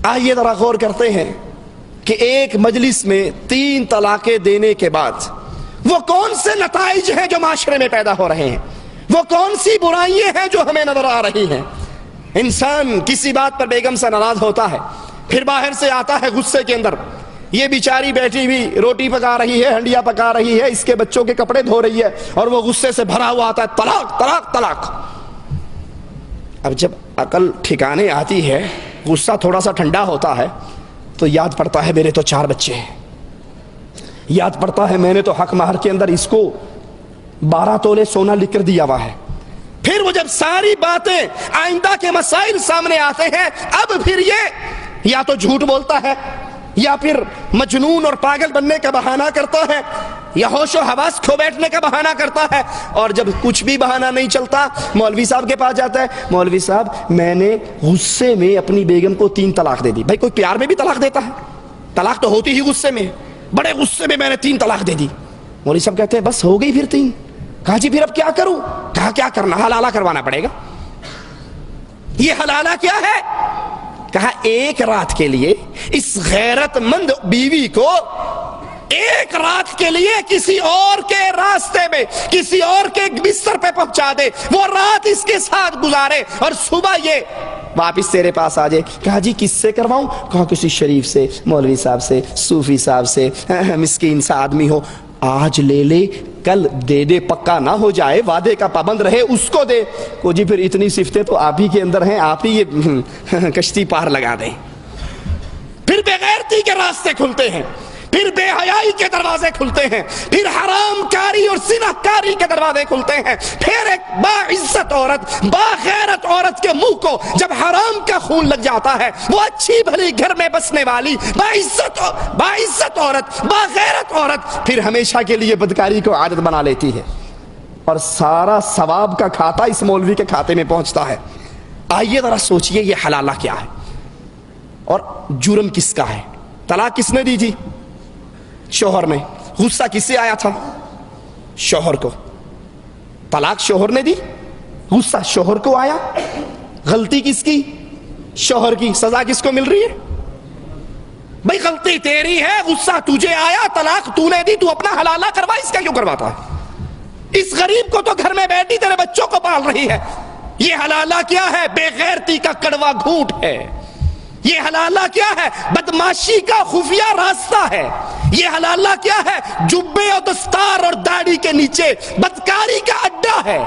آئیے ذرا غور کرتے ہیں کہ ایک مجلس میں 3 طلاقیں دینے کے بعد وہ کون سے نتائج ہیں جو معاشرے میں پیدا ہو رہے ہیں، وہ کون سی برائیاں ہیں جو ہمیں نظر آ رہی ہیں۔ انسان کسی بات پر بیگم سے ناراض ہوتا ہے، پھر باہر سے آتا ہے غصے کے اندر، یہ بیچاری بیٹھی ہوئی روٹی پکا رہی ہے، ہنڈیا پکا رہی ہے، اس کے بچوں کے کپڑے دھو رہی ہے، اور وہ غصے سے بھرا ہوا آتا ہے، طلاق طلاق طلاق۔ اب جب عقل ٹھکانے آتی ہے، غصہ تھوڑا سا ٹھنڈا ہوتا ہے، تو یاد پڑتا ہے میرے تو 4 بچے ہیں، یاد پڑتا ہے میں نے تو حق مہر کے اندر اس کو 12 تولے سونا لکھ کر دیا ہوا ہے۔ پھر وہ جب ساری باتیں آئندہ کے مسائل سامنے آتے ہیں، اب پھر یہ یا تو جھوٹ بولتا ہے، یا پھر مجنون اور پاگل بننے کا بہانہ کرتا ہے، یا ہوش و حواس کھو بیٹھنے کا بہانہ کرتا ہے، اور جب کچھ بھی بہانہ نہیں چلتا مولوی صاحب کے پاس جاتا ہے، مولوی صاحب میں نے غصے میں اپنی بیگم کو 3 طلاق دے دی۔ بھائی کوئی پیار میں بھی طلاق دیتا ہے؟ طلاق تو ہوتی ہی غصے میں، بڑے غصے میں نے 3 طلاق دے دی۔ مولوی صاحب کہتے ہیں بس ہو گئی پھر 3۔ کہا جی پھر اب کیا کروں؟ کہا کیا کرنا، حلالہ کروانا پڑے گا۔ یہ حلالہ کیا ہے؟ کہا ایک رات کے لیے اس غیرت مند بیوی کو ایک رات کے لیے کسی اور کے راستے میں، کسی اور کے بستر پہ پہنچا دے، وہ رات اس کے ساتھ گزارے، اور صبح یہ واپس تیرے پاس آ جائے۔ کہا جی کس سے کرواؤں؟ کہا کسی شریف سے، مولوی صاحب سے، صوفی صاحب سے، مسکین سا آدمی ہو، آج لے لے کل دے دے، پکا نہ ہو جائے، وعدے کا پابند رہے، اس کو دے۔ کو جی پھر اتنی صفتیں تو آپ ہی کے اندر ہیں، آپ ہی یہ کشتی پار لگا دیں۔ پھر بے غیرتی کے راستے کھلتے ہیں، پھر بے حیائی کے دروازے کھلتے ہیں، پھر حرام کاری اور زنا کاری کے دروازے کھلتے ہیں۔ پھر ایک باعزت عورت، باغیرت عورت کے منہ کو جب حرام کا خون لگ جاتا ہے، وہ اچھی بھلی گھر میں بسنے والی باعزت عورت، باغیرت عورت پھر ہمیشہ کے لیے بدکاری کو عادت بنا لیتی ہے، اور سارا ثواب کا کھاتا اس مولوی کے کھاتے میں پہنچتا ہے۔ آئیے ذرا سوچئے یہ حلالہ کیا ہے اور جرم کس کا ہے؟ طلاق کس نے دی جی؟ شوہر نے۔ غصہ کس سے آیا تھا؟ شوہر کو۔ طلاق شوہر نے دی، غصہ شوہر کو آیا، غلطی کس کی؟ شوہر کی۔ سزا کس کو مل رہی ہے؟ بھئی غلطی تیری ہے، غصہ تجھے آیا، طلاق تو نے دی، تو اپنا حلالہ کروا، اس کا کیوں کرواتا ہے؟ اس غریب کو تو گھر میں بیٹھی تیرے بچوں کو پال رہی ہے۔ یہ حلالہ کیا ہے؟ بے غیرتی کا کڑوا گھونٹ ہے۔ یہ حلالہ کیا ہے؟ بدماشی کا خفیہ راستہ ہے۔ یہ حلالہ کیا ہے؟ جبے اور دستار اور داڑھی کے نیچے بدکاری کا اڈا ہے،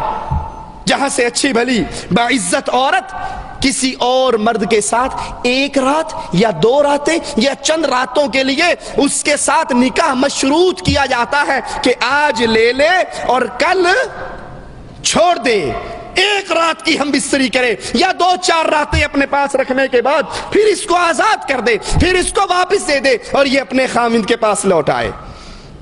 جہاں سے اچھی بھلی باعزت عورت کسی اور مرد کے ساتھ ایک رات یا 2 راتیں یا چند راتوں کے لیے اس کے ساتھ نکاح مشروط کیا جاتا ہے کہ آج لے لے اور کل چھوڑ دے۔ ایک رات کی ہم بستری کرے یا 2-4 راتیں اپنے پاس رکھنے کے بعد پھر اس کو آزاد کر دے، پھر اس کو واپس دے دے اور یہ اپنے خاوند کے پاس لوٹ آئے۔